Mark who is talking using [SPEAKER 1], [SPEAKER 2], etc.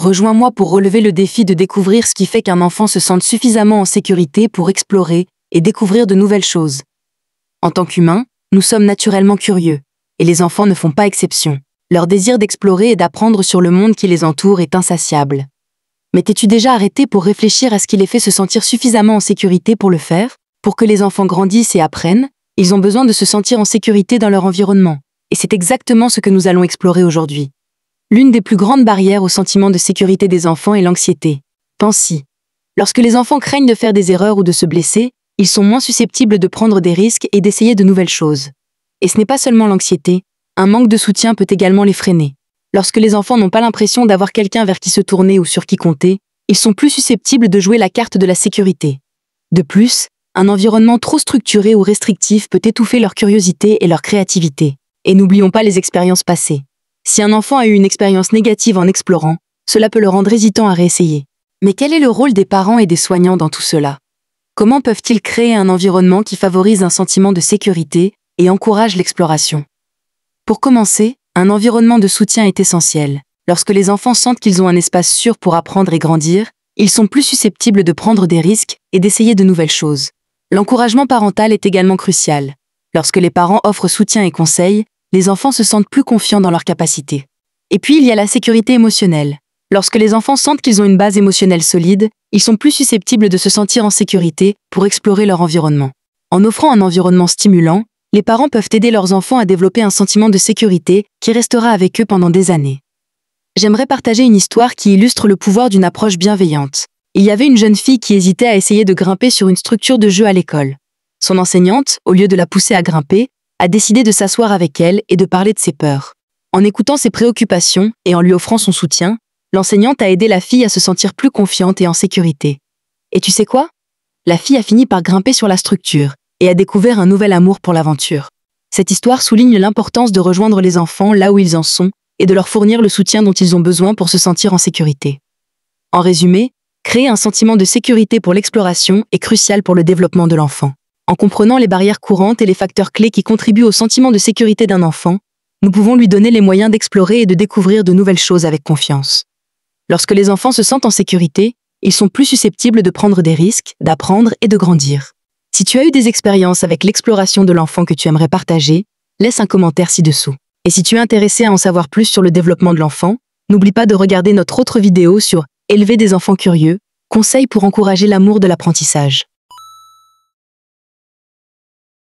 [SPEAKER 1] Rejoins-moi pour relever le défi de découvrir ce qui fait qu'un enfant se sente suffisamment en sécurité pour explorer et découvrir de nouvelles choses. En tant qu'humains, nous sommes naturellement curieux, et les enfants ne font pas exception. Leur désir d'explorer et d'apprendre sur le monde qui les entoure est insatiable. Mais t'es-tu déjà arrêté pour réfléchir à ce qui les fait se sentir suffisamment en sécurité pour le faire? Pour que les enfants grandissent et apprennent, ils ont besoin de se sentir en sécurité dans leur environnement. Et c'est exactement ce que nous allons explorer aujourd'hui. L'une des plus grandes barrières au sentiment de sécurité des enfants est l'anxiété. Pense-y. Lorsque les enfants craignent de faire des erreurs ou de se blesser, ils sont moins susceptibles de prendre des risques et d'essayer de nouvelles choses. Et ce n'est pas seulement l'anxiété, un manque de soutien peut également les freiner. Lorsque les enfants n'ont pas l'impression d'avoir quelqu'un vers qui se tourner ou sur qui compter, ils sont plus susceptibles de jouer la carte de la sécurité. De plus, un environnement trop structuré ou restrictif peut étouffer leur curiosité et leur créativité. Et n'oublions pas les expériences passées. Si un enfant a eu une expérience négative en explorant, cela peut le rendre hésitant à réessayer. Mais quel est le rôle des parents et des soignants dans tout cela? Comment peuvent-ils créer un environnement qui favorise un sentiment de sécurité et encourage l'exploration? Pour commencer, un environnement de soutien est essentiel. Lorsque les enfants sentent qu'ils ont un espace sûr pour apprendre et grandir, ils sont plus susceptibles de prendre des risques et d'essayer de nouvelles choses. L'encouragement parental est également crucial. Lorsque les parents offrent soutien et conseils, les enfants se sentent plus confiants dans leurs capacités. Et puis il y a la sécurité émotionnelle. Lorsque les enfants sentent qu'ils ont une base émotionnelle solide, ils sont plus susceptibles de se sentir en sécurité pour explorer leur environnement. En offrant un environnement stimulant, les parents peuvent aider leurs enfants à développer un sentiment de sécurité qui restera avec eux pendant des années. J'aimerais partager une histoire qui illustre le pouvoir d'une approche bienveillante. Il y avait une jeune fille qui hésitait à essayer de grimper sur une structure de jeu à l'école. Son enseignante, au lieu de la pousser à grimper, a décidé de s'asseoir avec elle et de parler de ses peurs. En écoutant ses préoccupations et en lui offrant son soutien, l'enseignante a aidé la fille à se sentir plus confiante et en sécurité. Et tu sais quoi? La fille a fini par grimper sur la structure et a découvert un nouvel amour pour l'aventure. Cette histoire souligne l'importance de rejoindre les enfants là où ils en sont et de leur fournir le soutien dont ils ont besoin pour se sentir en sécurité. En résumé, créer un sentiment de sécurité pour l'exploration est crucial pour le développement de l'enfant. En comprenant les barrières courantes et les facteurs clés qui contribuent au sentiment de sécurité d'un enfant, nous pouvons lui donner les moyens d'explorer et de découvrir de nouvelles choses avec confiance. Lorsque les enfants se sentent en sécurité, ils sont plus susceptibles de prendre des risques, d'apprendre et de grandir. Si tu as eu des expériences avec l'exploration de l'enfant que tu aimerais partager, laisse un commentaire ci-dessous. Et si tu es intéressé à en savoir plus sur le développement de l'enfant, n'oublie pas de regarder notre autre vidéo sur « Élever des enfants curieux », conseils pour encourager l'amour de l'apprentissage.